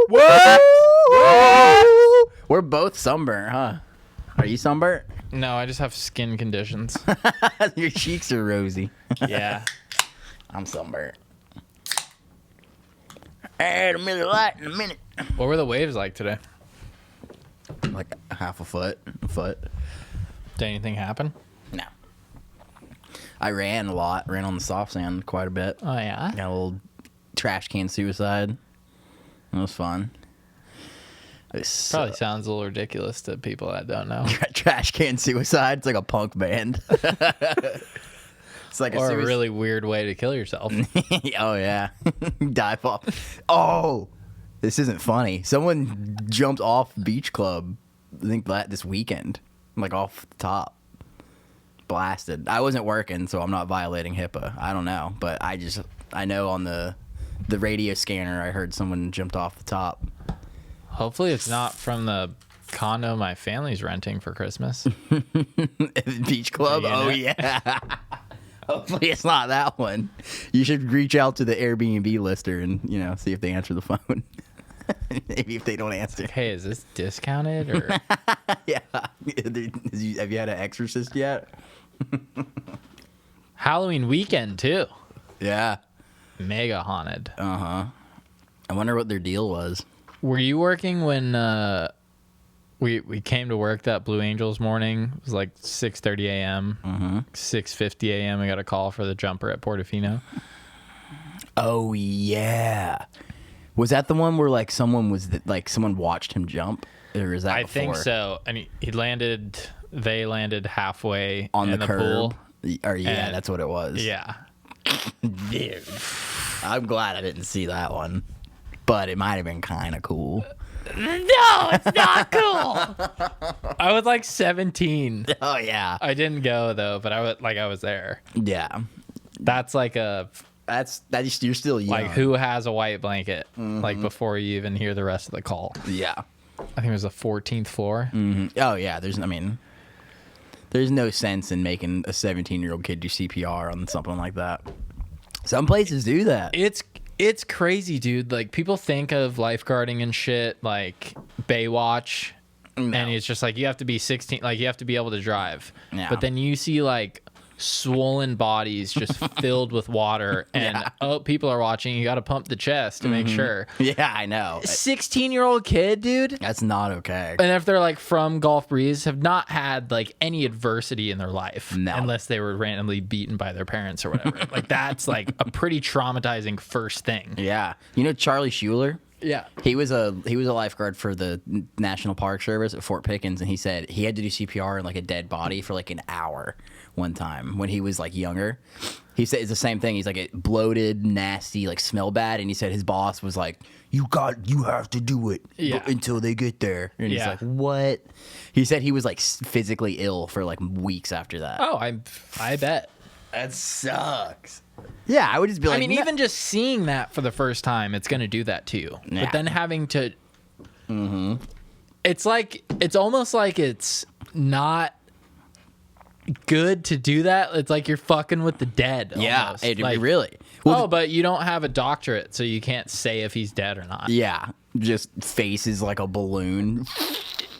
What? What? We're both sunburnt, huh? Are you sunburnt? No, I just have skin conditions. Your cheeks are rosy. Yeah. I'm sunburnt. Add a Miller Lite in a minute. What were the waves like today? Like half a foot. Did anything happen? No. I ran a lot. Ran on the soft sand quite a bit. Oh, yeah? Got a little trash can suicide. It was fun. Probably sounds a little ridiculous to people that don't know. Trash can suicide. It's like a punk band. It's like Or a really weird way to kill yourself. Oh, yeah. Dive off. Oh, this isn't funny. Someone jumped off Beach Club, I think this weekend. Like off the top. Blasted. I wasn't working, so I'm not violating HIPAA. I don't know. But I know on the radio scanner, I heard someone jumped off the top. Hopefully it's not from the condo my family's renting for Christmas. Beach Club? Oh, yeah. Hopefully it's not that one. You should reach out to the Airbnb lister and, see if they answer the phone. Maybe if they don't answer. Hey, is this discounted? Or Yeah. Have you had an exorcist yet? Halloween weekend, too. Yeah. Mega haunted. I wonder what their deal was. Were you working when we came to work that Blue Angels morning? It was like 6:30 a.m. 6:50 a.m. I got a call for the jumper at Portofino. Oh, yeah. Was that the one where like someone watched him jump? Or is that I before? think so. And they landed halfway On in the the pool. curb? Or yeah, And- that's what it was. Yeah. Dude. I'm glad I didn't see that one. But it might have been kind of cool. No, it's not cool. I was like 17. Oh, yeah. I didn't go though, but I was there. Yeah. That's like You're still young. like who has a white blanket? Like before you even hear the rest of the call. Yeah. I think it was the 14th floor. Oh, yeah. There's no sense in making a 17-year-old kid do CPR on something like that. Some places do that. It's crazy, dude. Like people think of lifeguarding and shit like Baywatch, No. and it's just like you have to be 16, like you have to be able to drive. Yeah. But then you see like swollen bodies just filled with water, and people are watching. You got to pump the chest to make sure. Yeah, I know. 16-year-old kid, dude. That's not okay. And if they're like from Gulf Breeze, have not had like any adversity in their life, No. unless they were randomly beaten by their parents or whatever. Like that's like a pretty traumatizing first thing. Yeah. You know Charlie Schuler? Yeah. He was a lifeguard for the National Park Service at Fort Pickens, and he said he had to do CPR on like a dead body for like an hour one time when he was like younger. He said it's the same thing. He's like, it bloated, nasty, like smell bad, and he said his boss was like, you have to do it until they get there. And he's like, what? He said he was like physically ill for like weeks after that. Oh, I bet. That sucks. Yeah, I would just be like, I mean, even just seeing that for the first time, it's going to do that to you. Yeah. But then having to... It's almost like it's not good to do that. It's like you're fucking with the dead. yeah, almost. it really. But you don't have a doctorate, so you can't say if he's dead or not. Yeah, just faces like a balloon.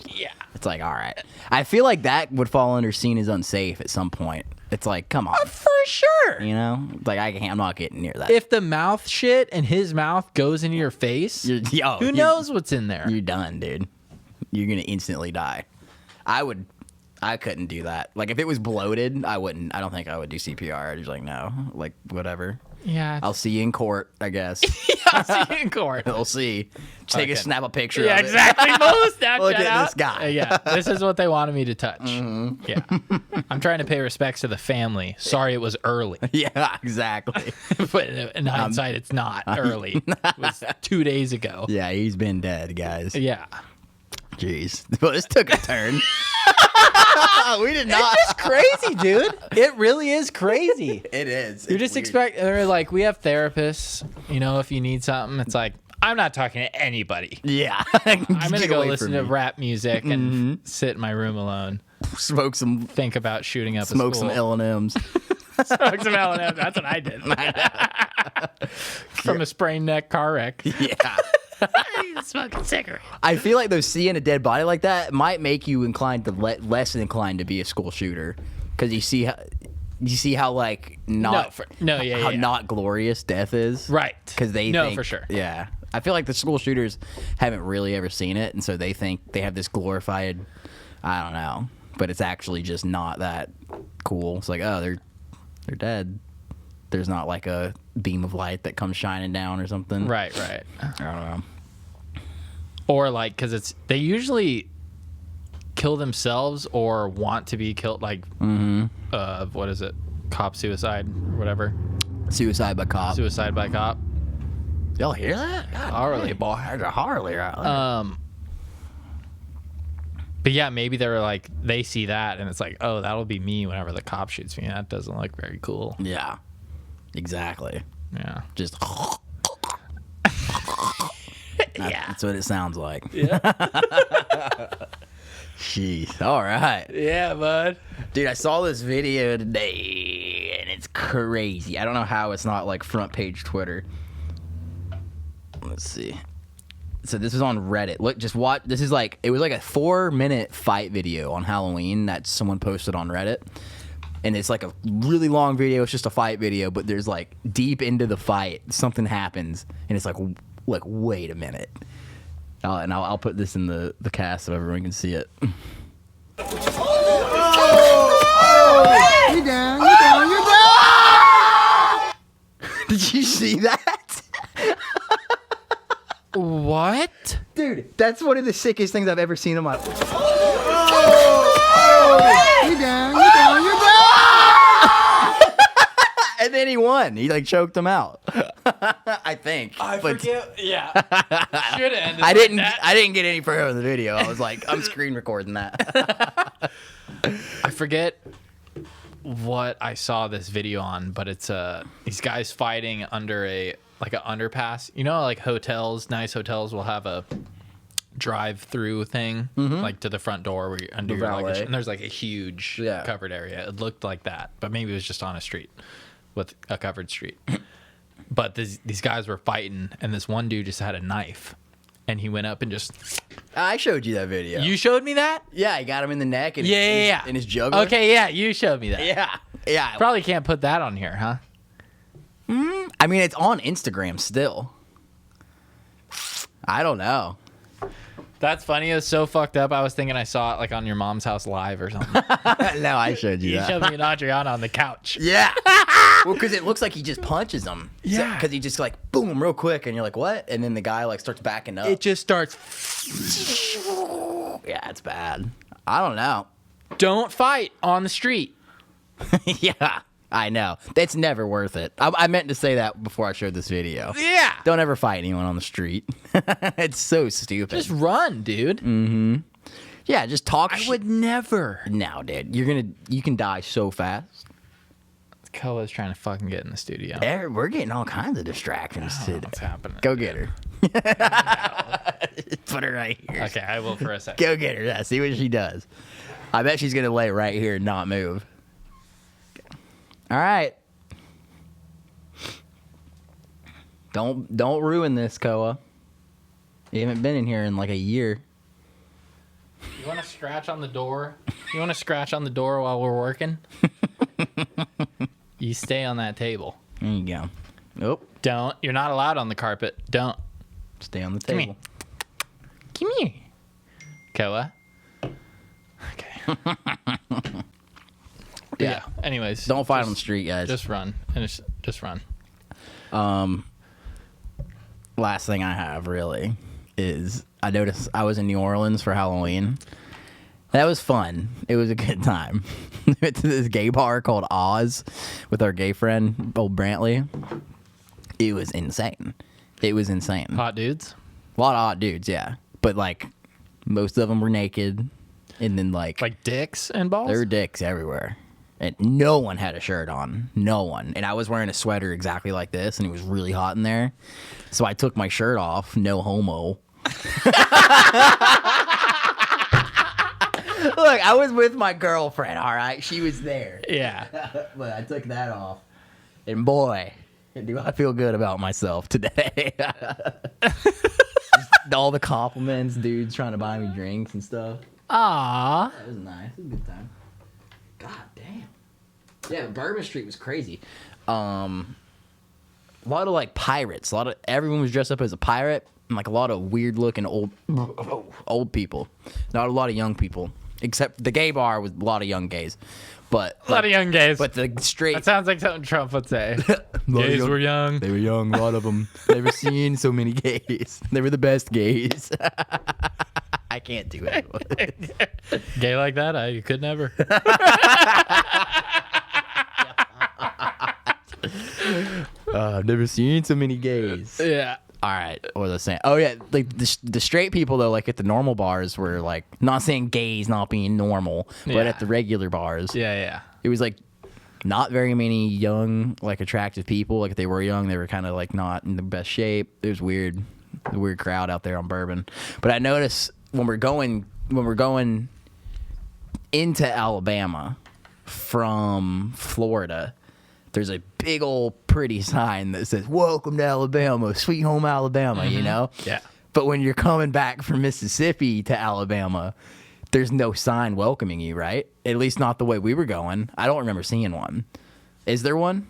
Yeah. It's like, all right. I feel like that would fall under seen as unsafe at some point. It's like, come on. For sure. You know? Like, I'm not getting near that. If the mouth shit and his mouth goes into your face, who knows what's in there? You're done, dude. You're going to instantly die. I couldn't do that. Like, if it was bloated, I don't think I would do CPR. I'd just like, no. Like, whatever. Yeah. I'll see you in court, I guess. I'll see you in court. We'll see. Take a snap a picture Yeah, of it. exactly. Snapchat Look at out. this guy. Yeah, this is what they wanted me to touch. Yeah. I'm trying to pay respects to the family. Sorry it was early. Yeah, exactly. But in hindsight, it's not early. It was 2 days ago. Yeah, he's been dead, guys. Yeah. Jeez. Well, this took a turn. We did not. It's just crazy, dude. It really is crazy. It is. You just expect, they're like, we have therapists, if you need something. It's like, I'm not talking to anybody. Yeah. I'm going to go listen to rap music and sit in my room alone. Smoke some. Think about shooting up a Smoke school. some L&M's. Smoke some L&M. That's what I did. From a sprained neck car wreck. Yeah. Smoking cigarette. I feel like though seeing a dead body like that might make you inclined to less inclined to be a school shooter because you see how like not how not glorious death is, right? Because they think, for sure. Yeah, I feel like the school shooters haven't really ever seen it, and so they think they have this glorified. I don't know, but it's actually just not that cool. It's like, oh, they're dead. There's not like a beam of light that comes shining down or something. Right. I don't know. Or like, because they usually kill themselves or want to be killed. Like, what is it? Cop suicide or whatever. Suicide by cop. Suicide by cop. Y'all hear that? God, Harley, boy. There's a Harley right there. But yeah, maybe they're like, they see that and it's like, oh, that'll be me whenever the cop shoots me. That doesn't look very cool. Yeah. Exactly. Yeah. Just. Yeah. That's what it sounds like. Yeah. Jeez. All right. Yeah, bud. Dude, I saw this video today and it's crazy. I don't know how it's not like front page Twitter. Let's see. So this is on Reddit. Look, just watch. This is like, it was like a 4-minute fight video on Halloween that someone posted on Reddit. And it's like a really long video. It's just a fight video, but there's like deep into the fight, something happens, and it's like wait a minute. I'll put this in the cast so everyone can see it. You're down. Did you see that? What? Dude, that's one of the sickest things I've ever seen in my life. You're down. And then he won. He like choked him out. I think. I forget. Yeah. Should have ended. I didn't get any further in the video. I was like, I'm screen recording that. I forget what I saw this video on, but it's these guys fighting under an underpass. You know, like nice hotels will have a drive-through thing, like to the front door where you undo your luggage, and there's like a huge covered area. It looked like that, but maybe it was just on a street with a covered street. But these guys were fighting, and this one dude just had a knife, and he went up and just. I showed you that video. You showed me that? Yeah, he got him in the neck and in his jugular. Okay, yeah, you showed me that. Yeah. Probably can't put that on here, huh? I mean, it's on Instagram still. I don't know. That's funny. It was so fucked up. I was thinking I saw it like on your mom's house live or something. No, I showed you that. You showed me and Adriana on the couch. Yeah. Well, because it looks like he just punches him. Yeah. Because he just like, boom, real quick. And you're like, what? And then the guy like starts backing up. It just starts. Yeah, it's bad. I don't know. Don't fight on the street. Yeah, I know. That's never worth it. I meant to say that before I showed this video. Yeah. Don't ever fight anyone on the street. It's so stupid. Just run, dude. Yeah, just talk. I would never. No, dude. You can die so fast. Koa's trying to fucking get in the studio. We're getting all kinds of distractions today. What's happening? Go get her. Put her right here. Okay, I will for a second. Go get her. Yeah, see what she does. I bet she's gonna lay right here and not move. All right. Don't ruin this, Koa. You haven't been in here in like a year. You want to scratch on the door? You want to scratch on the door while we're working? You stay on that table. There you go. Nope. Don't. You're not allowed on the carpet. Don't. Stay on the Come table. Come here. Koa. Okay. Yeah. Anyways. Don't fight on the street, guys. Just run. And just run. Last thing I have really is I noticed I was in New Orleans for Halloween. That was fun. It was a good time. We went to this gay bar called Oz with our gay friend, old Brantley. It was insane. Hot dudes? A lot of hot dudes, yeah. But like most of them were naked. And then like dicks and balls? there were dicks everywhere. And no one had a shirt on. No one. And I was wearing a sweater exactly like this, and it was really hot in there. So I took my shirt off. No homo. Look, I was with my girlfriend, all right? She was there. Yeah. But I took that off. And boy, do I feel good about myself today. all the compliments, dudes trying to buy me drinks and stuff. Aw. That was nice. It was a good time. God damn. Yeah, Bourbon Street was crazy. A lot of like pirates. Everyone was dressed up as a pirate, and like a lot of weird looking old people. Not a lot of young people, except the gay bar was a lot of young gays. But A lot of young gays. But the straight. That sounds like something Trump would say. Gays were young. They were young. A lot of them. Never seen so many gays. They were the best gays. I can't do it. Gay like that? I could never. I've never seen so many gays. Yeah. All right, what was I saying? Oh yeah, like the straight people though, like at the normal bars were like not saying gays not being normal, but Yeah. at the regular bars, Yeah. it was like not very many young, like attractive people. Like if they were young, they were kind of like not in the best shape. It was weird, the weird crowd out there on Bourbon. But I noticed when we're going into Alabama from Florida, there's a big old pretty sign that says "Welcome to Alabama, Sweet Home Alabama." You know. Yeah. But when you're coming back from Mississippi to Alabama, there's no sign welcoming you, right? At least not the way we were going. I don't remember seeing one. Is there one?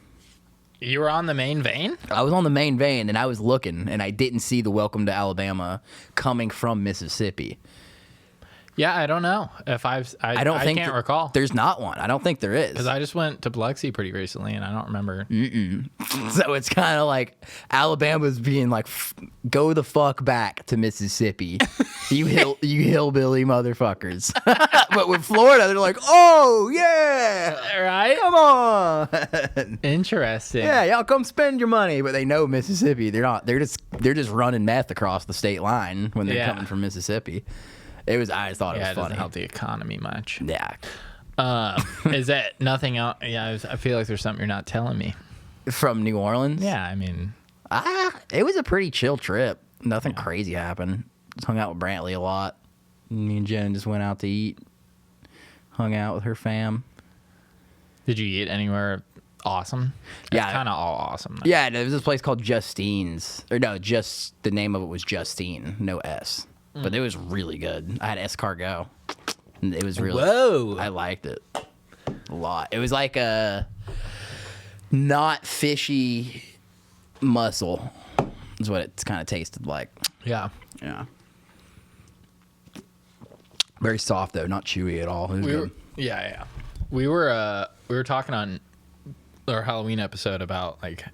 You were on the main vein? I was on the main vein and I was looking and I didn't see the welcome to Alabama coming from Mississippi. Yeah, I don't know. If I can't recall. There's not one. I don't think there is. Because I just went to Biloxi pretty recently and I don't remember. So it's kind of like Alabama's being like, go the fuck back to Mississippi, you hillbilly motherfuckers. But with Florida, they're like, oh yeah, Right? come on. Interesting. Yeah, y'all come spend your money, but they know Mississippi. They're not. They're just running meth across the state line when they're Yeah. coming from Mississippi. I just thought it was Yeah, it doesn't funny. help the economy much. Yeah, Is that nothing else? Yeah, I feel like there's something you're not telling me. from New Orleans. Yeah, I mean, It was a pretty chill trip. Nothing crazy happened. Just hung out with Brantley a lot. Me and Jen just went out to eat. Hung out with her fam. did you eat anywhere awesome? Yeah. It's kind of all awesome. Though. Yeah, there was this place called Justine's. Or no, just the name of it was Justine, no S. But it was really good. I had escargot. And it was really Whoa. I liked it a lot. It was like a not fishy mussel. Is what it kind of tasted like. Yeah. Yeah. Very soft though, not chewy at all. It was good. Yeah. We were talking on our Halloween episode about like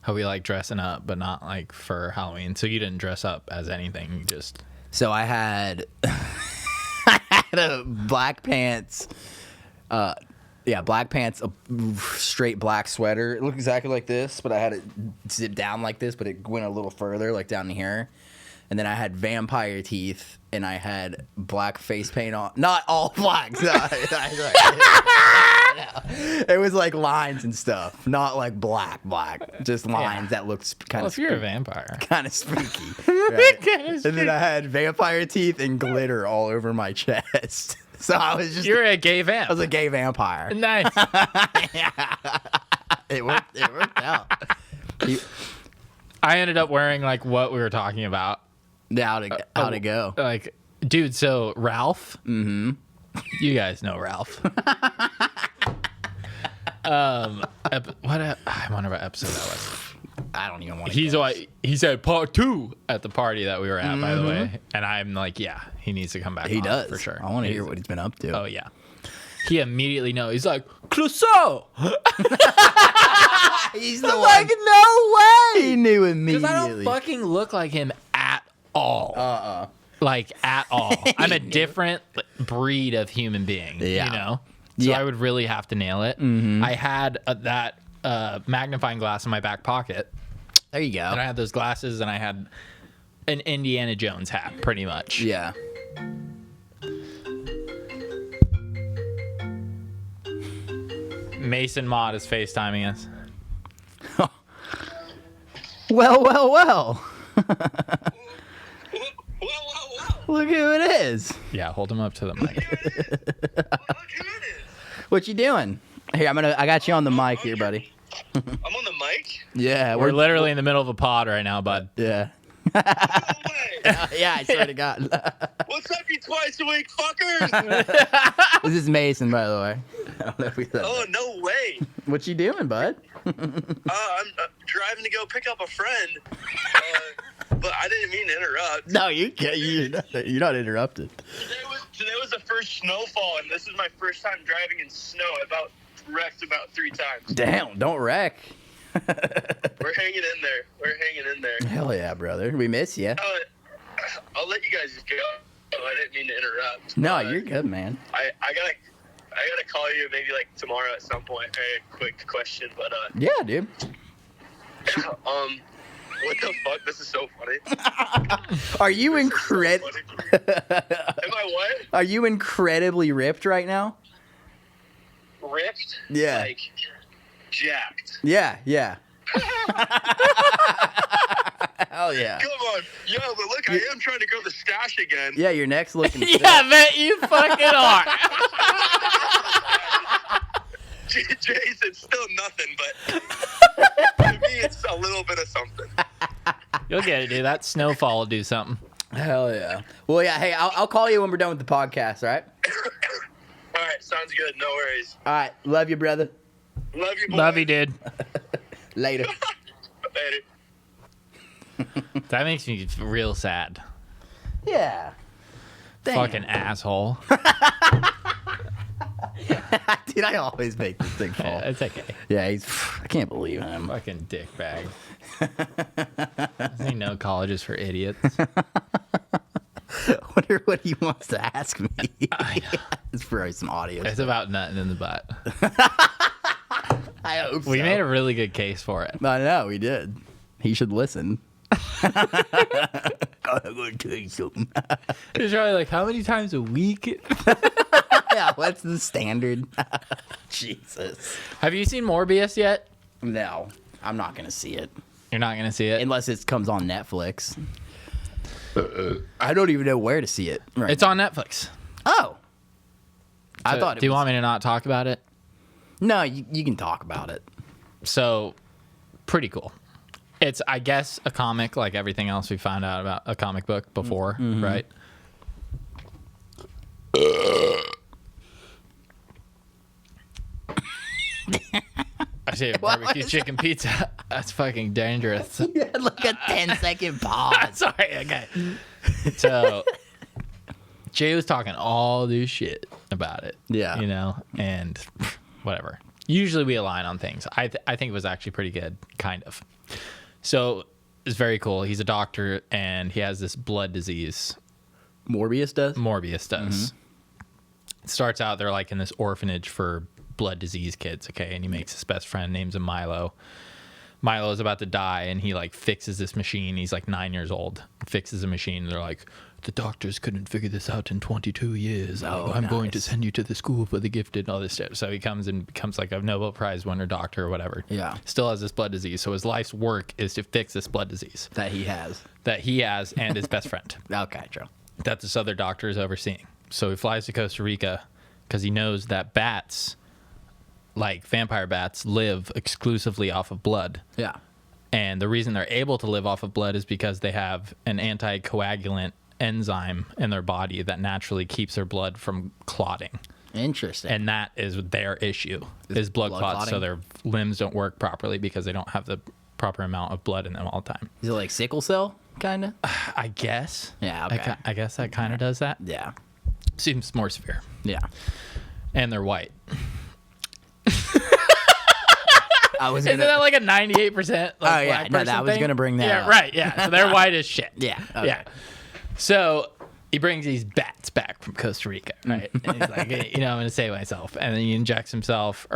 how we like dressing up, but not like for Halloween. So you didn't dress up as anything. You just So I had a black pants, black pants, a straight black sweater. It looked exactly like this, but I had it zipped down like this, but it went a little further, like down here. And then I had vampire teeth, and I had black face paint on. Not all black. It was like lines and stuff, not like black. Just lines that looked kind well, of. if you're a vampire, Kind of spooky. Right? And then I had vampire teeth and glitter all over my chest. So I was just. you're a gay vamp. I was a gay vampire. Nice. It worked out. I ended up wearing like what we were talking about. How to go. Like, dude, so Ralph. Mm-hmm. You guys know Ralph. I wonder what episode that was. I don't even want to. He said part 2 at the party that we were at, by the way. And I'm like, yeah, he needs to come back. He on does for sure. I want to hear what he's been up to. Oh yeah. He immediately knows. He's like, Clouseau! He's the I'm one. like, no way! He knew Because immediately. I don't fucking look like him at all. Like, at all. I'm a different breed of human being, Yeah. you know? So Yeah. I would really have to nail it. Mm-hmm. I had that magnifying glass in my back pocket. There you go. And I had those glasses, and I had an Indiana Jones hat, pretty much. Yeah. Mason Mott is FaceTiming us. Well. Whoa. Look who it is. Yeah, hold him up to the mic. Look who it is. What you doing? Here, I got you on the mic here, buddy. I'm on the mic. Yeah, We're literally in the middle of a pod right now, bud. Yeah. No way. Yeah, I swear to God. What's up, you Twiiceaweek fuckers? This is Mason, by the way. I don't know if we said Oh, that. no way. What you doing, bud? I'm driving to go pick up a friend, but I didn't mean to interrupt. No, you're not interrupted. Today was the first snowfall, and this is my first time driving in snow. I wrecked about 3 times. Damn, don't wreck. We're hanging in there. Hell yeah, brother. We miss you. I'll let you guys go. I didn't mean to interrupt. No, you're good, man. I gotta call you maybe like tomorrow at some point. A quick question, but Yeah, dude. what the fuck? This is so funny. Are you Am I what? Are you incredibly ripped right now? Ripped? Yeah. Like jacked. Yeah. Hell yeah. Come on, yo, but look, I am trying to grow the stash again. Yeah, your neck's looking sick. Yeah, I bet you fucking are. Jason, still nothing, but to me, it's a little bit of something. You'll get it, dude. That snowfall will do something. Hell yeah. Well, yeah, hey, I'll call you when we're done with the podcast, all right? All right, sounds good. No worries. All right. Love you, brother. Love you, boys. Love you, dude. Later. Later. That makes me real sad. Yeah. Damn. Fucking asshole. Dude, I always make this thing fall. It's okay. Yeah, I can't believe him. Fucking dickbag. Doesn't he know college is for idiots? I wonder what he wants to ask me. I know. It's probably some audio. It's about nothing in the butt. I hope We so. made a really good case for it. I know, we did. He should listen. I'm going to tell you something. It's probably like, how many times a week? Yeah, what's the standard? Jesus. Have you seen Morbius yet? No, I'm not going to see it. You're not going to see it? Unless it comes on Netflix. I don't even know where to see it. Right It's on Netflix. Oh. I thought it Do you was... want me to not talk about it? No, you can talk about it. So, pretty cool. It's, I guess, a comic like everything else we found out about a comic book before, right? I say barbecue chicken pizza. That's fucking dangerous. You had like a 10-second pause. Sorry, okay. So, Jay was talking all this shit about it. Yeah. You know, and whatever. Usually we align on things. I think it was actually pretty good, kind of. So, it's very cool. He's a doctor, and he has this blood disease. Morbius does? Morbius does. It starts out, they're like in this orphanage for blood disease kids, okay? And he makes his best friend, names him Milo. Milo is about to die, and he like fixes this machine. He's like 9 years old. Fixes a machine, and they're like, the doctors couldn't figure this out in 22 years. I'm going to send you to the school for the gifted and all this stuff. So he comes and becomes like a Nobel Prize winner doctor or whatever. Yeah. Still has this blood disease. So his life's work is to fix this blood disease That he has. and his best friend Okay, true. that this other doctor is overseeing. So he flies to Costa Rica because he knows that bats, like vampire bats, live exclusively off of blood. Yeah. And the reason they're able to live off of blood is because they have an anticoagulant enzyme in their body that naturally keeps their blood from clotting. Interesting. And that is their issue, is blood clots. clotting? So their limbs don't work properly because they don't have the proper amount of blood in them all the time. Is it like sickle cell, kind of? I guess. Yeah, okay. I guess that kind of does that. Yeah. Seems more severe. Yeah. And they're white. I was Isn't that like a 98%? Like Oh, yeah. black No, person I was thing? going to bring that Yeah, up. right. Yeah. So they're white as shit. Yeah. Okay. Yeah. So he brings these bats back from Costa Rica, right? And he's like, hey, I'm going to save myself. And then he injects himself,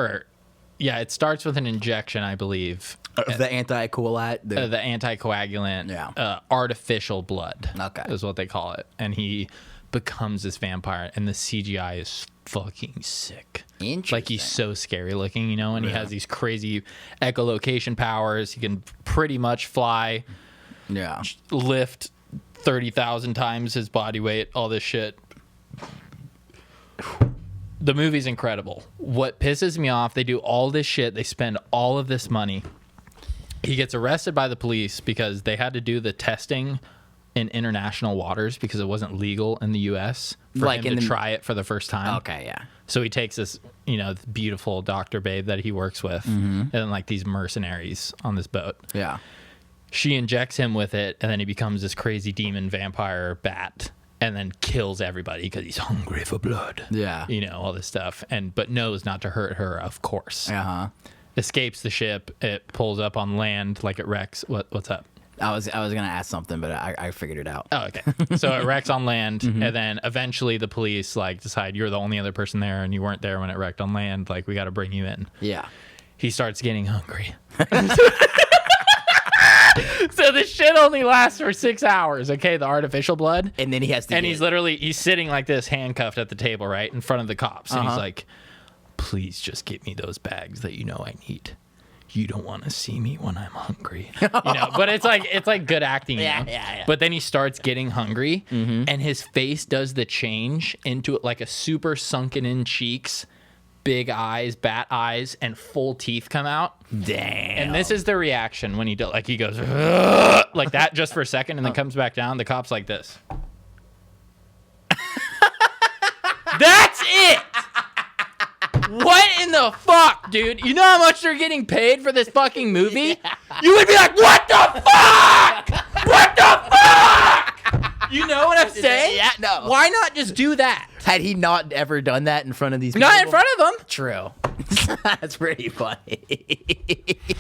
it starts with an injection, I believe. The anticoagulant. The anticoagulant, Yeah. artificial blood. Okay. Is what they call it. And he becomes this vampire, and the CGI is fucking sick. Interesting. Like, he's so scary looking, and he has these crazy echolocation powers. He can pretty much fly, Yeah. lift 30,000 times his body weight, all this shit. The movie's incredible. What pisses me off, they do all this shit, they spend all of this money, He gets arrested by the police because they had to do the testing in international waters because it wasn't legal in the U.S. for Like him in to the- try it for the first time. Okay, yeah. So he takes this, beautiful doctor babe that he works with, and then like these mercenaries on this boat. Yeah. She injects him with it, and then he becomes this crazy demon vampire bat, and then kills everybody because he's hungry for blood. Yeah. All this stuff, but knows not to hurt her, of course. Uh-huh. Escapes the ship. It pulls up on land like it wrecks. What's up? I was gonna ask something, but I figured it out. Oh, okay. So it wrecks on land, and then eventually the police decide you're the only other person there, and you weren't there when it wrecked on land. Like, we got to bring you in. Yeah. He starts getting hungry. So this shit only lasts for 6 hours. Okay, the artificial blood, And then he has to. and he's sitting like this, handcuffed at the table, right in front of the cops, and he's like, "Please just get me those bags that I need. You don't want to see me when I'm hungry." But it's like good acting. Yeah. But then he starts getting hungry, and his face does the change into like a super sunken in cheeks, big eyes, bat eyes, and full teeth come out. Damn. And this is the reaction when he he goes "Ugh," like that just for a second, and then comes back down. The cop's like this. That's it. What in the fuck, dude? You know how much they're getting paid for this fucking movie? Yeah. You would be like, what the fuck? What the fuck? You know what I'm saying? Yeah, no. Why not just do that? Had he not ever done that in front of these people? Not in front of them. True. That's pretty funny.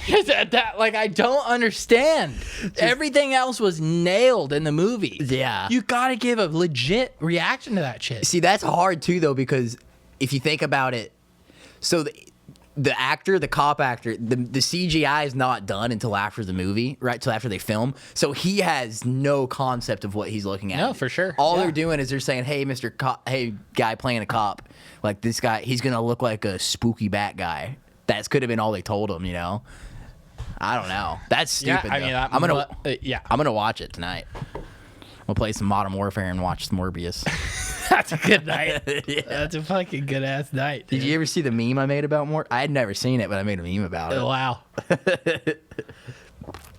I don't understand. Everything else was nailed in the movie. Yeah. You gotta give a legit reaction to that shit. See, that's hard too, though, because if you think about it, so the cop actor, the CGI is not done until after the movie, right? Till after they film. So he has no concept of what he's looking at. No, for sure. All Yeah. they're doing is they're saying, "Hey, Mr. Cop, hey, guy playing a cop, like this guy, he's gonna look like a spooky bat guy." That could have been all they told him, I don't know. That's stupid. Yeah, I mean, though. I'm gonna watch it tonight. We'll play some Modern Warfare and watch Morbius. That's a good night. Yeah. That's a fucking good ass night. Did you ever see the meme I made about I had never seen it, but I made a meme about it. Wow.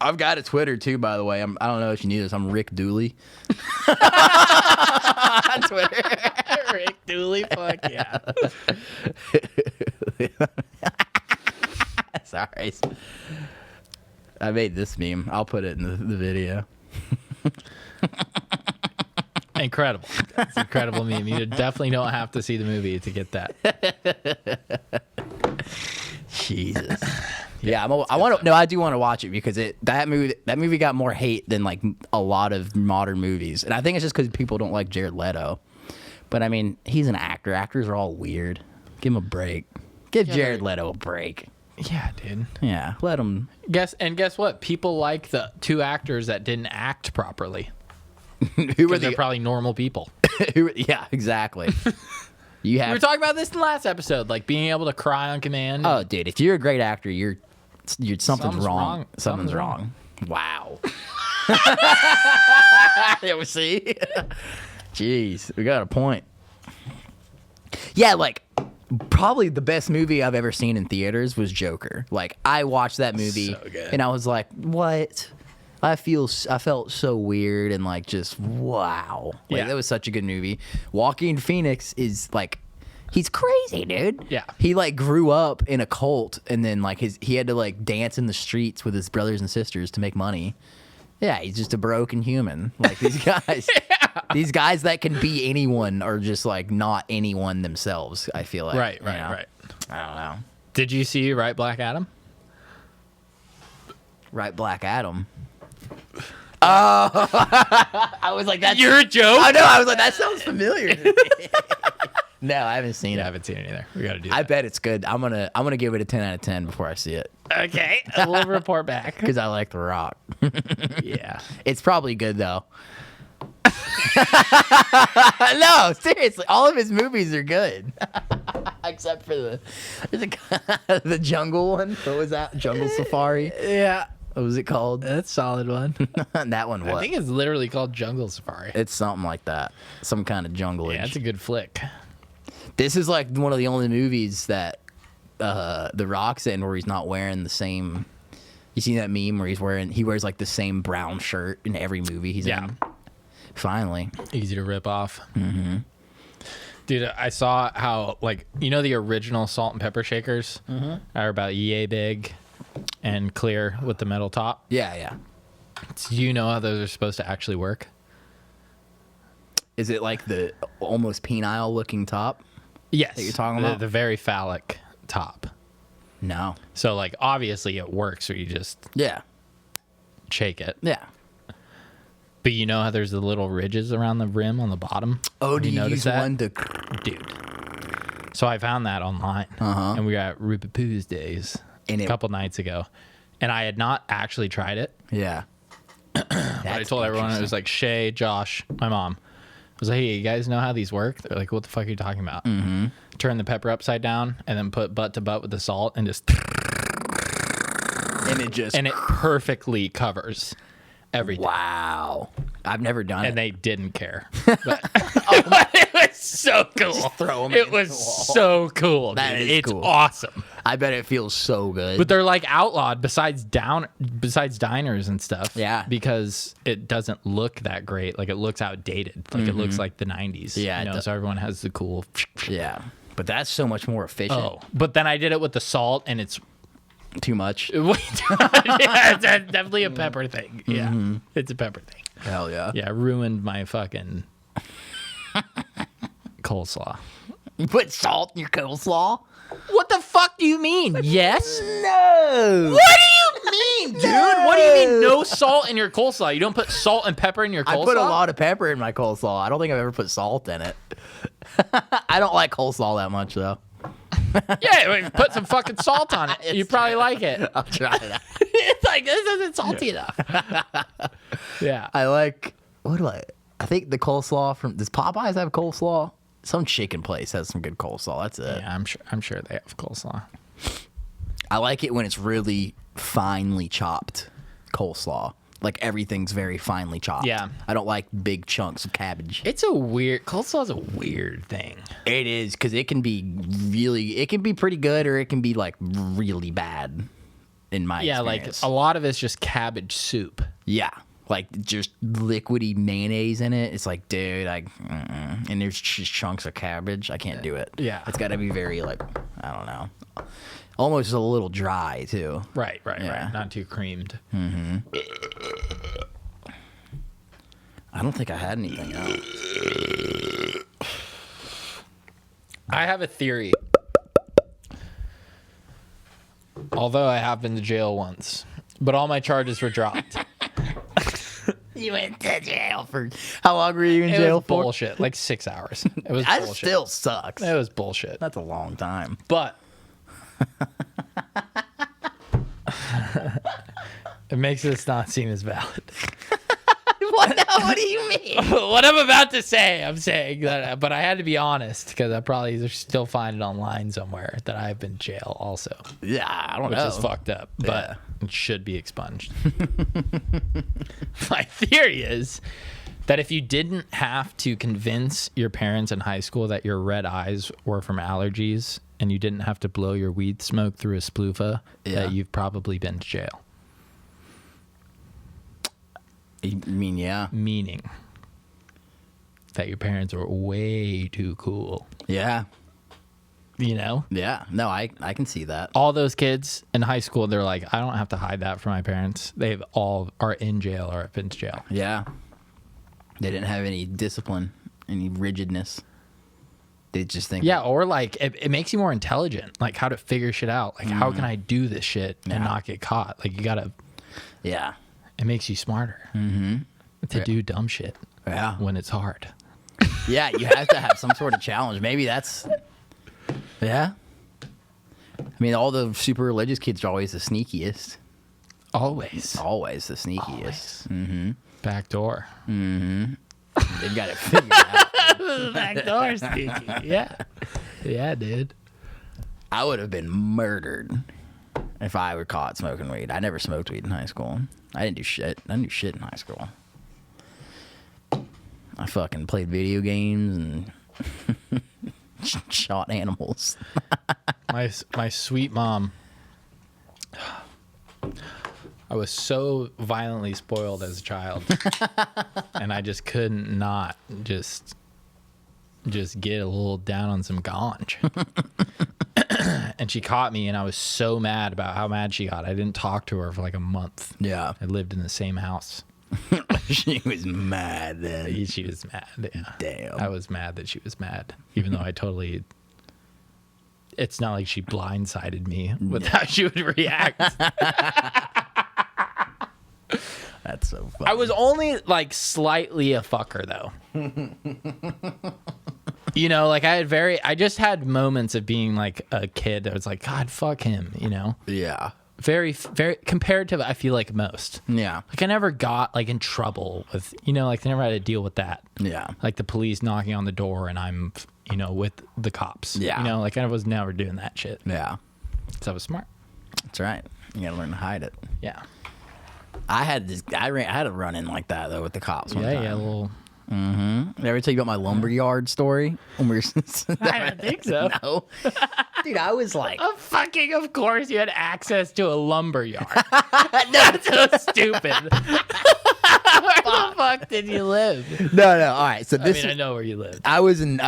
I've got a Twitter too, by the way. I don't know if you knew this. I'm Rick Dooley. On Twitter. Rick Dooley, fuck yeah. Sorry. I made this meme. I'll put it in the video. Incredible. It's an incredible meme. You definitely don't have to see the movie to get that. Jesus. Yeah, I do want to watch it because that movie got more hate than like a lot of modern movies, and I think it's just because people don't like Jared Leto. But I mean, he's an actor. Actors are all weird. Give him a break. Give Jared Leto a break. Yeah, dude. Yeah, let him. Guess what? People like the two actors that didn't act properly. Who are They're probably normal people. Yeah, exactly. We were talking about this in the last episode, like being able to cry on command. Oh, dude, if you're a great actor, you're something's wrong. Something's wrong. Wow. Yeah, we see. Jeez, we got a point. Yeah, like probably the best movie I've ever seen in theaters was Joker. Like I watched that movie So good. and I was like, "What?" I felt so weird and like just wow. Like Yeah. that was such a good movie. Joaquin Phoenix is like he's crazy, dude. Yeah. He like grew up in a cult and then like he had to like dance in the streets with his brothers and sisters to make money. Yeah, he's just a broken human. Like these guys. These guys that can be anyone are just like not anyone themselves, I feel like. Right. you know? Right. I don't know. Did you see Right Black Adam? Right, Black Adam. Oh, I was like, that's You're a joke. I know. I was like, that sounds familiar. to me. No, I haven't seen I it. haven't seen it either. We got to do I that. bet it's good. I'm gonna give it a 10 out of 10 before I see it Okay. We'll report back. because I like The Rock. Yeah. It's probably good though. No, seriously, all of his movies are good, except for the jungle one. What was that? Jungle Safari. Yeah. What was it called? That's a solid one. That one. What? I think it's literally called Jungle Safari. It's something like that. Some kind of jungle. Yeah, it's a good flick. This is like one of the only movies that The Rock's in where he's not wearing the same You seen that meme where he wears like the same brown shirt in every movie he's in? Finally. Easy to rip off. Mm-hmm. Dude, I saw how, like, the original salt and pepper shakers are about yay big and clear with the metal top? Yeah. Do you know how those are supposed to actually work? Is it like the almost penile looking top? Yes. That you're talking about? The very phallic top. No. So, like, obviously it works where you just shake it. Yeah. But you know how there's the little ridges around the rim on the bottom? Oh, do you notice use that? one to... Dude. So I found that online. And we were at Rupert Pooh's days a couple nights ago. And I had not actually tried it. Yeah. But I told everyone, it was like Shay, Josh, my mom. I was like, hey, you guys know how these work? They're like, what the fuck are you talking about? Mm-hmm. Turn the pepper upside down and then put butt to butt with the salt and just... And it perfectly covers everything. Wow. I've never done it. And they didn't care. But it was so cool. Just throw 'em it in was the wall. so cool. That dude. is It's cool. awesome. I bet it feels so good. But they're like outlawed besides diners and stuff. Yeah. Because it doesn't look that great. Like, it looks outdated. Like, it looks like the 90s. Yeah, So everyone has the cool... Yeah. But that's so much more efficient. Oh. But then I did it with the salt, and it's... Too much. yeah, it's definitely a pepper thing. Yeah. It's a pepper thing. Hell yeah. Yeah, ruined my fucking coleslaw. You put salt in your coleslaw? What the fuck do you mean? Yes? No. What do you mean, dude? What do you mean no salt in your coleslaw? You don't put salt and pepper in your coleslaw? I put a lot of pepper in my coleslaw. I don't think I've ever put salt in it. I don't like coleslaw that much, though. Yeah, put some fucking salt on it. You probably like it. I'll try that. It's like, this isn't salty enough. Yeah. I like, what do I think the coleslaw from, does Popeyes have coleslaw? Some chicken place has some good coleslaw. That's it. Yeah, I'm sure they have coleslaw. I like it when it's really finely chopped coleslaw. Like everything's very finely chopped. Yeah. I don't like big chunks of cabbage. Coleslaw's a weird thing. It is, because it can be pretty good or it can be like really bad in my experience. Like a lot of it's just cabbage soup. Yeah. Like just liquidy mayonnaise in it. It's like, dude, and there's just chunks of cabbage. I can't do it. Yeah. It's got to be very like, I don't know, almost a little dry too. Right. Yeah. Not too creamed. I don't think I had anything else. I have a theory. Although I have been to jail once, but all my charges were dropped. You went to jail for how long were you in It jail was for? bullshit. Like 6 hours. It was That bullshit. still sucks. It was bullshit. That's a long time. But it makes this not seem as valid. What do you mean? What I'm about to say, I'm saying that, but I had to be honest because I probably still find it online somewhere that I've been in jail also, Yeah, I don't which know. is fucked up, Yeah. but it should be expunged. My theory is that if you didn't have to convince your parents in high school that your red eyes were from allergies and you didn't have to blow your weed smoke through a sploofah, that you've probably been to jail. You mean, yeah. Meaning that your parents were way too cool. Yeah. You know? Yeah. No, I can see that. All those kids in high school, they're like, I don't have to hide that from my parents. They've all are in jail or have been to jail. Yeah. They didn't have any discipline, any rigidness. They just think. Yeah, or like it makes you more intelligent, like how to figure shit out. Like, how can I do this shit and not get caught? Like, you gotta. Yeah. It makes you smarter to do dumb shit Yeah. when it's hard. Yeah, you have to have some sort of challenge. Maybe that's. Yeah. I mean, all the super religious kids are always the sneakiest. Always. Always the sneakiest. Mm-hmm. Back door. They've got it figured out. Back door sneaky. Yeah. Yeah, dude. I would have been murdered if I were caught smoking weed. I never smoked weed in high school. I didn't do shit. I didn't do shit in high school. I fucking played video games and shot animals. My sweet mom. I was so violently spoiled as a child, and I just couldn't not just get a little down on some ganj. And she caught me, and I was so mad about how mad she got. I didn't talk to her for like a month. Yeah. I lived in the same house. She was mad then. She was mad. Yeah. Damn. I was mad that she was mad, even though I totally. It's not like she blindsided me with how she would react. That's so funny. I was only like slightly a fucker though. You know, like I just had moments of being like a kid that was like, God, fuck him, you know? Yeah. Very, very compared to, I feel like most. Yeah. Like I never got like in trouble with, you know, like I never had to deal with that. Yeah. Like the police knocking on the door and I'm, you know, with the cops. Yeah. You know, like I was never doing that shit. Yeah. So I was smart. That's right. You gotta learn to hide it. Yeah. I had a run in like that though with the cops one Yeah, time. yeah, a little. Did I ever tell you about my lumberyard story? When we were I don't think so. No. Dude, I was like, Oh, fucking, of course you had access to a lumber yard. That's so stupid. Where the fuck did you live? no. All right, so I this mean, I know where you lived. I was on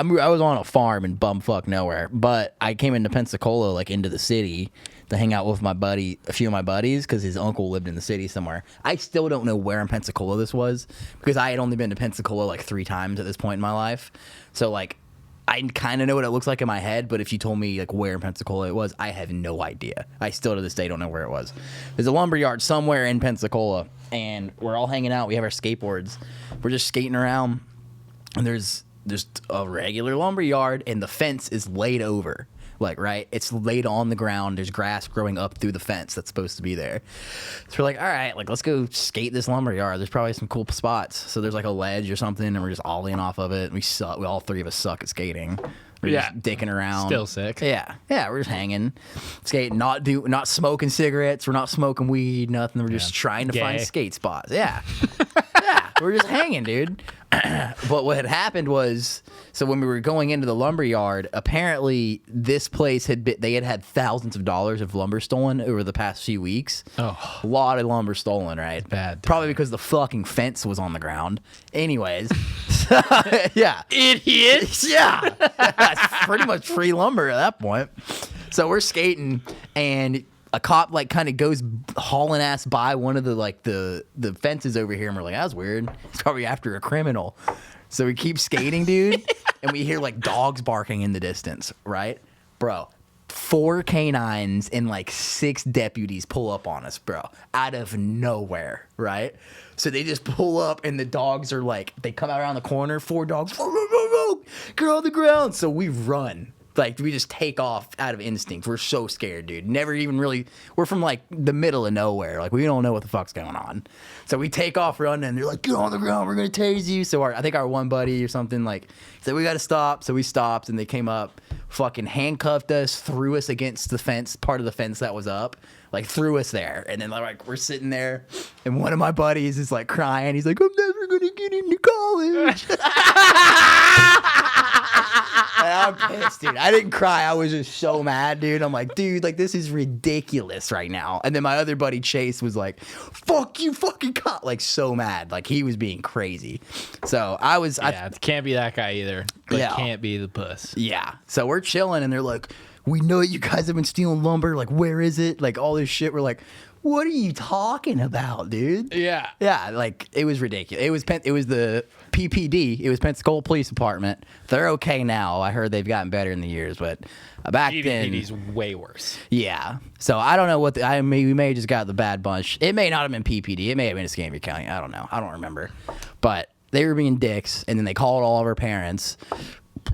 a farm in bumfuck nowhere, but I came into Pensacola, like into the city, to hang out with a few of my buddies, because his uncle lived in the city somewhere. I still don't know where in Pensacola this was, because I had only been to Pensacola like 3 times at this point in my life. So like, I kind of know what it looks like in my head, but if you told me like where in Pensacola it was, I have no idea. I still to this day don't know where it was. There's a lumberyard somewhere in Pensacola, and we're all hanging out. We have our skateboards. We're just skating around, and there's just a regular lumberyard, and the fence is laid over. Like, right? It's laid on the ground. There's grass growing up through the fence that's supposed to be there. So we're like, all right, like, let's go skate this lumberyard. There's probably some cool spots. So there's like a ledge or something, and we're just ollieing off of it. We suck. All 3 of us suck at skating. We're just dicking around. Still sick. Yeah. Yeah, we're just hanging, skating, not smoking cigarettes. We're not smoking weed, nothing. We're just trying to find Gay. skate spots. Yeah. Yeah, we're just hanging, dude. But what had happened was, so when we were going into the lumberyard, apparently this place they had thousands of dollars of lumber stolen over the past few weeks. Oh. A lot of lumber stolen, right? Bad. Probably because the fucking fence was on the ground. Anyways, yeah. Idiots. Yeah. That's pretty much free lumber at that point. So we're skating, and a cop like kind of goes hauling ass by one of the fences over here, and we're like, that's weird. He's probably after a criminal. So we keep skating, dude, and we hear like dogs barking in the distance, right? Bro, 4 canines and like 6 deputies pull up on us, bro, out of nowhere, right? So they just pull up, and the dogs are like, they come out around the corner, 4 dogs, get on the ground. So we run. Like, we just take off out of instinct. We're so scared, dude. Never even really... We're from, like, the middle of nowhere. Like, we don't know what the fuck's going on. So we take off running, and they're like, get on the ground. We're going to tase you. So I think our one buddy or something, like, said, we got to stop. So we stopped, and they came up, fucking handcuffed us, threw us against the fence, part of the fence that was up. Like, threw us there. And then, like, we're sitting there, and one of my buddies is, like, crying. He's like, I'm never going to get into college. And I'm pissed, dude. I didn't cry. I was just so mad, dude. I'm like, dude, like, this is ridiculous right now. And then my other buddy, Chase, was like, fuck you, fucking cop. Like, so mad. Like, he was being crazy. So I was... Yeah, it can't be that guy either. But can't be the puss. Yeah. So we're chilling, and they're like, we know you guys have been stealing lumber. Like, where is it? Like, all this shit. We're like, what are you talking about, dude? Yeah. Yeah, like, it was ridiculous. It was the PPD. It was Pensacola Police Department. They're okay now. I heard they've gotten better in the years, but back then... GDPD's way worse. Yeah. So I don't know what... we may have just got the bad bunch. It may not have been PPD. It may have been Escambia County. I don't know. I don't remember. But they were being dicks, and then they called all of our parents.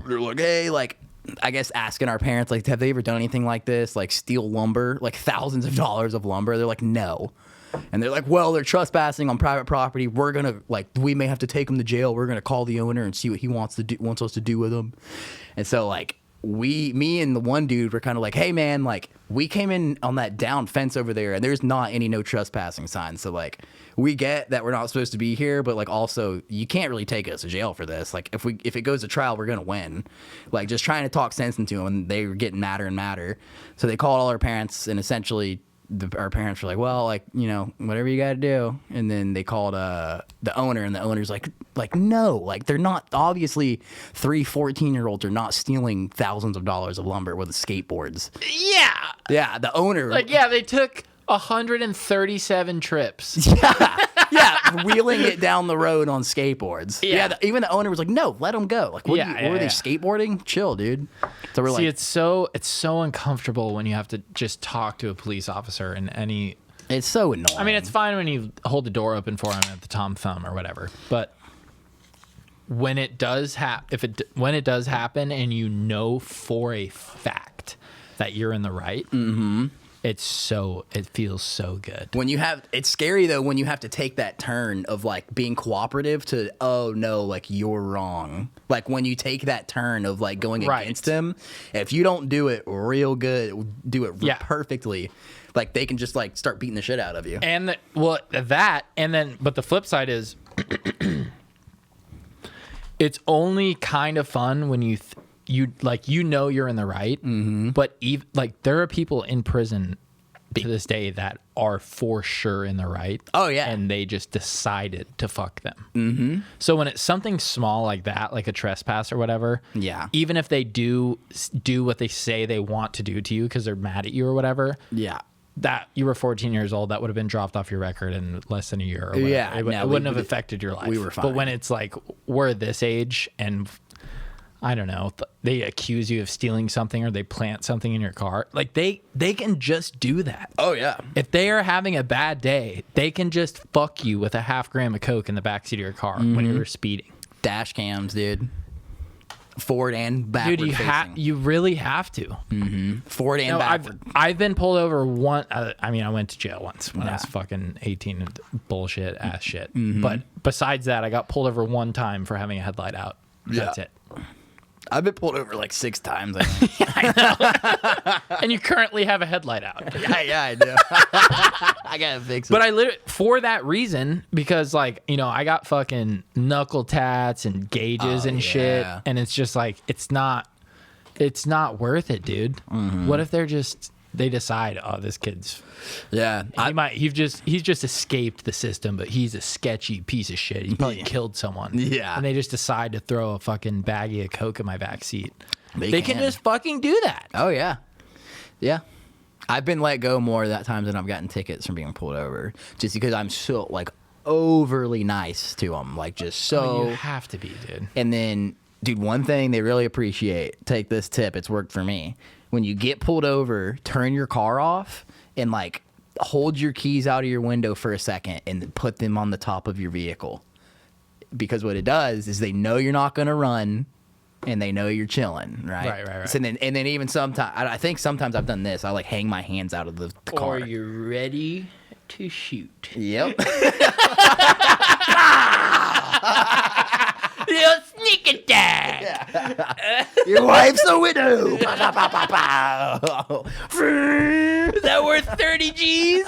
They're like, hey, like... I guess asking our parents, like, have they ever done anything like this? Like, steal lumber? Like, thousands of dollars of lumber? They're like, no. And they're like, well, they're trespassing on private property. We're going to, like, we may have to take them to jail. We're going to call the owner and see what he wants us to do with them. And so, like, me and the one dude were kind of like, hey, man, like, we came in on that down fence over there, and there's not any no trespassing signs. So, like, we get that we're not supposed to be here, but, like, also, you can't really take us to jail for this. Like, if it goes to trial, we're going to win. Like, just trying to talk sense into them, and they were getting madder and madder. So they called all our parents and essentially our parents were like, well, like, you know, whatever you got to do. And then they called the owner, and the owner's like, no, like, they're not, obviously 3 14-year-olds are not stealing thousands of dollars of lumber with skateboards. Yeah. Yeah, the owner. Like, yeah, they took 137 trips. Yeah, wheeling it down the road on skateboards. Yeah. Even the owner was like, no, let them go. Like, what were they yeah. skateboarding? Chill, dude. So we're See, like, it's so uncomfortable when you have to just talk to a police officer in any. it's so annoying. I mean, it's fine when you hold the door open for him at the Tom Thumb or whatever, but when it does when it does happen, and you know for a fact that you're in the right, it feels so good. It's scary though when you have to take that turn of like being cooperative to, oh no, like you're wrong. Like when you take that turn of like going against him, if you don't do it real good, do it perfectly, like they can just like start beating the shit out of you. And but the flip side is, it's only kind of fun when you know you're in the right, but even like there are people in prison to this day that are for sure in the right. Oh yeah, and they just decided to fuck them. So when it's something small like that, like a trespass or whatever, even if they do what they say they want to do to you because they're mad at you or whatever, that you were 14 years old, that would have been dropped off your record in less than a year or whatever. Yeah, it wouldn't have affected your life. We were fine. But when it's like we're this age and I don't know, they accuse you of stealing something or they plant something in your car, like they can just do that. Oh yeah. If they are having a bad day, they can just fuck you with a half gram of coke in the backseat of your car when you're speeding. Dash cams, dude. Forward and backward. Dude, you really have to. Forward and backward. I've been pulled over once. I mean, I went to jail once when I was fucking 18 and bullshit ass shit. But besides that, I got pulled over one time for having a headlight out. That's it. I've been pulled over like 6 times, I think. I know. And you currently have a headlight out. Yeah, I do. I gotta fix it. But I literally, for that reason, because like, you know, I got fucking knuckle tats and gauges and shit, and it's just like, it's not worth it, dude. What if they decide, oh, this kid's, he's just escaped the system, but he's a sketchy piece of shit. He probably killed someone. Yeah. And they just decide to throw a fucking baggie of coke in my back seat. They can just fucking do that. Oh yeah. Yeah. I've been let go more of that times than I've gotten tickets from being pulled over, just because I'm so like overly nice to them, like just so. Oh, you have to be, dude. And then, dude, one thing they really appreciate. Take this tip; it's worked for me. When you get pulled over, turn your car off and like hold your keys out of your window for a second and put them on the top of your vehicle. Because what it does is they know you're not going to run and they know you're chilling, right? Right. So then even sometimes, I think sometimes I've done this. I like hang my hands out of the car. Or you're ready to shoot. Yep. Little sneak attack. Yeah. Your wife's a widow. Pow, pow, pow, pow, pow. Is that worth 30 G's?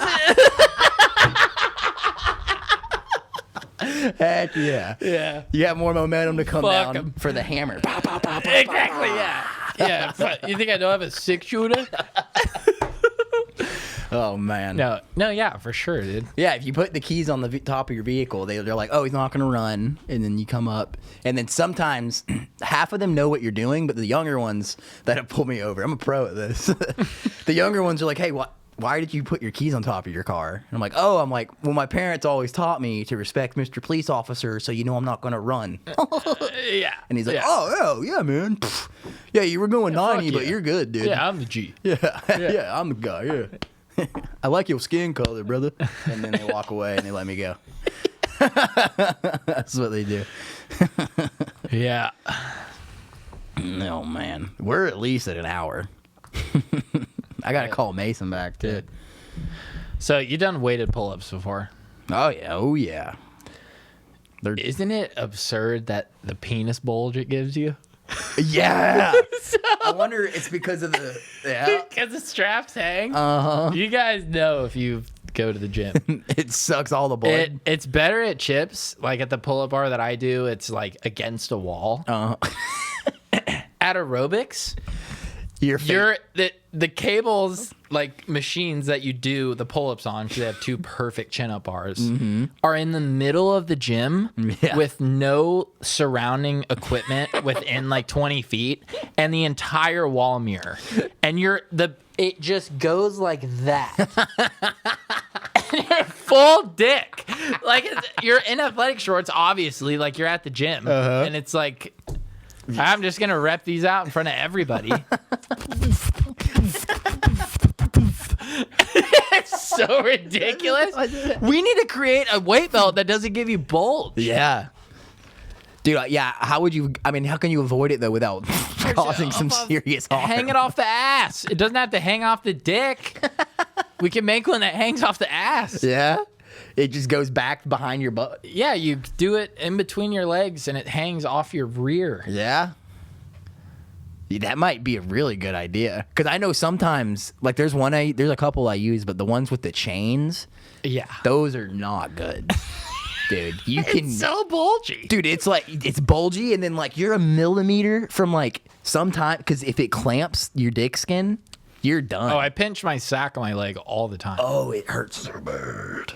Heck yeah. Yeah. You got more momentum to come Fuck down 'em. for the hammer. Pow, pow, pow, pow, Exactly, yeah. Yeah. You think I don't have a 6-shooter? Oh, man. No, yeah, for sure, dude. Yeah, if you put the keys on the top of your vehicle, they're like, oh, he's not going to run. And then you come up. And then sometimes half of them know what you're doing, but the younger ones that have pulled me over, I'm a pro at this. The younger ones are like, hey, why did you put your keys on top of your car? And I'm like, well, my parents always taught me to respect Mr. Police Officer, so you know I'm not going to run. Yeah. And he's like, oh, yeah, man. Pfft. Yeah, you were going 90, but you're good, dude. Yeah, I'm the G. Yeah, yeah, I'm the guy, yeah. I like your skin color, brother. And then they walk away and they let me go. That's what they do. Yeah. Oh, man. We're at least at an hour. I got to call Mason back, too. So you done weighted pull-ups before? Oh, yeah. Oh, yeah. Isn't it absurd that the penis bulge it gives you? Yeah. I wonder it's because of the... Yeah. Because the straps hang? Uh-huh. You guys know if you go to the gym. It sucks all the blood. It's better at chips. Like at the pull-up bar that I do, it's like against a wall. Uh-huh. At aerobics... the cables, like machines that you do the pull-ups on, because they have 2 perfect chin-up bars, are in the middle of the gym with no surrounding equipment within like 20 feet and the entire wall mirror, and it just goes like that. And you're full dick, like you're in athletic shorts, obviously, like you're at the gym, and it's like, I'm just gonna rep these out in front of everybody. It's so ridiculous. We need to create a weight belt that doesn't give you bulge. Yeah. Dude, how would you, I mean, how can you avoid it, though, without causing some serious harm? Hang it off the ass. It doesn't have to hang off the dick. We can make one that hangs off the ass. Yeah? It just goes back behind your butt. Yeah, you do it in between your legs, and it hangs off your rear. Yeah? That might be a really good idea. Because I know sometimes, like, there's a couple I use, but the ones with the chains, Yeah. those are not good. Dude, It's so bulgy. Dude, it's like, it's bulgy, and then, like, you're a millimeter from, like, sometime, because if it clamps your dick skin, you're done. Oh, I pinch my sack on my leg all the time. Oh, it hurts so bad.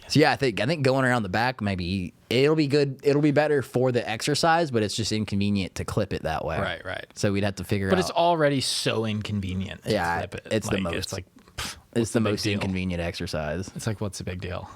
So yeah, I think going around the back, maybe it'll be good. It'll be better for the exercise, but it's just inconvenient to clip it that way. Right. So we'd have to figure But out. it's already so inconvenient to clip it. It's the Like, most. It's like, It's the big most deal? inconvenient exercise. It's like, what's the big deal?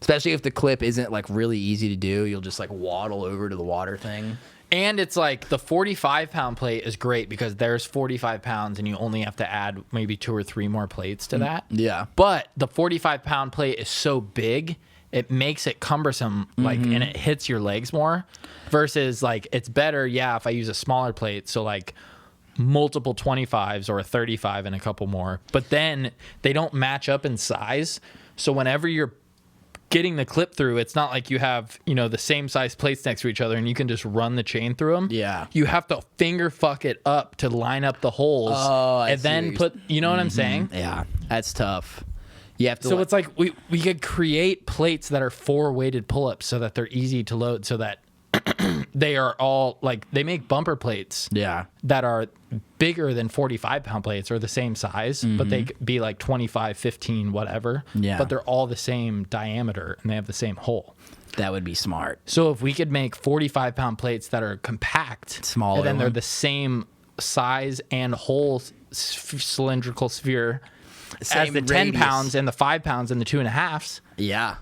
Especially if the clip isn't like really easy to do. You'll just like waddle over to the water thing. And it's like the 45-pound plate is great because there's 45 pounds and you only have to add maybe 2 or 3 more plates to that. Yeah. But the 45-pound plate is so big, it makes it cumbersome, like, and it hits your legs more. Versus, like, it's better, if I use a smaller plate. So, like, multiple 25s or a 35 and a couple more. But then they don't match up in size. So whenever you're getting the clip through, it's not like you have, the same size plates next to each other and you can just run the chain through them. Yeah. You have to finger fuck it up to line up the holes. I and see then what put, you know what I'm saying? Yeah. That's tough. You have to. So it's like we could create plates that are 4 weighted pull-ups so that they're easy to load, so that they are all like, they make bumper plates Yeah. that are bigger than 45-pound plates or the same size, but they could be like 25, 15, whatever. Yeah. But they're all the same diameter and they have the same hole. That would be smart. So if we could make 45-pound plates that are compact, Smaller and then they're one. the same size and whole cylindrical sphere as Same the 10 radius. pounds and the 5 pounds and the 2.5s. Yeah.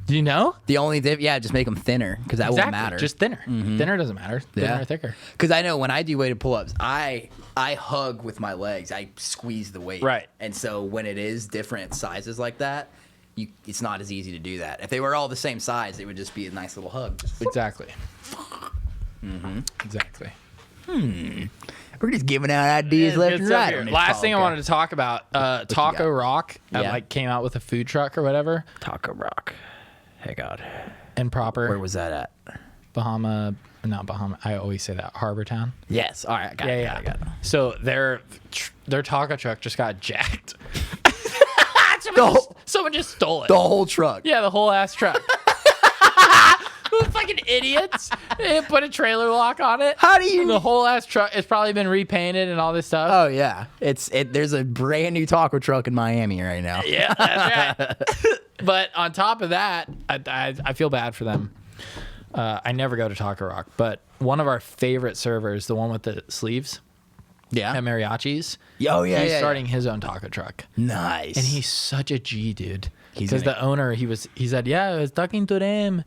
Do you know? The only just make them thinner because that won't matter. Just thinner. Thinner doesn't matter. Thinner or thicker. Because I know when I do weighted pull-ups, I hug with my legs. I squeeze the weight. Right. And so when it is different sizes like that, it's not as easy to do that. If they were all the same size, it would just be a nice little hug. Exactly. Exactly. We're just giving out ideas left Good and stuff right. here. on this Last thing I podcast. wanted to talk about, Taco got? Rock Yeah. came out with a food truck or whatever. Taco Rock. Hey God. And proper Where was that at? not Bahama. I always say that. Harbor Town. Yes. All right. I got it. I got it. So their taco truck just got jacked. Someone just stole it. The whole truck. Yeah, the whole ass truck. Those fucking idiots. They put a trailer lock on it. How do you? The whole ass truck, it's probably been repainted and all this stuff. Oh yeah. There's a brand new taco truck in Miami right now. Yeah, that's right. But on top of that, I feel bad for them. I never go to Taco Rock, but one of our favorite servers, the one with the sleeves Yeah. at Mariachi's, Oh yeah. he's yeah, starting his own taco truck. Nice. And he's such a G, dude. He's Because gonna- the owner, he said, I was talking to them.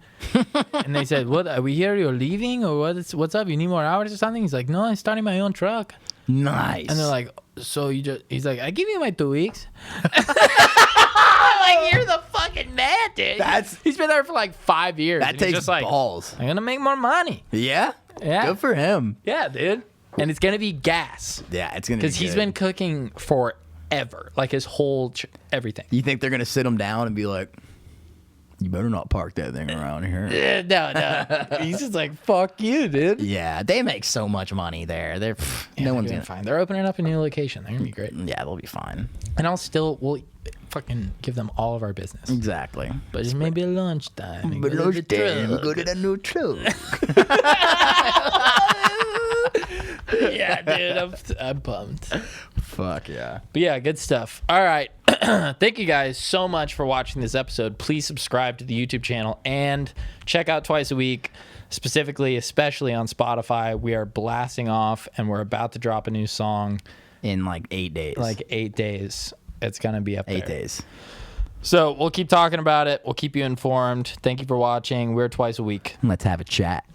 And they said, what, are we here? You're leaving? Or what's up? You need more hours or something? He's like, no, I'm starting my own truck. Nice. And they're like, so he's like, I give you my 2 weeks. Like, you're the fucking man, dude. He's been there for like 5 years. that and he's takes just like, balls. I'm going to make more money. Yeah. Yeah. Good for him. Yeah, dude. And it's going to be gas. Yeah, it's gonna be Because he's good. been cooking forever. Like his whole everything. You think they're gonna sit him down and be like, "You better not park that thing around here." No. He's just like, fuck you, dude. Yeah, they make so much money there. They're Yeah, no one's they're gonna. doing fine. They're opening up a new location. They're gonna be great. Yeah, they'll be fine. And we'll fucking give them all of our business. Exactly. But it's maybe a lunchtime. But no damn, go to the new truck. Yeah, dude, I'm pumped. Fuck yeah. But yeah, good stuff. All right. Thank you guys so much for watching this episode. Please subscribe to the YouTube channel and check out Twice a Week, specifically, especially on Spotify. We are blasting off and we're about to drop a new song In like 8 days. like 8 days. It's going to be up there. 8 days. So we'll keep talking about it. We'll keep you informed. Thank you for watching. We're Twice a Week. Let's have a chat.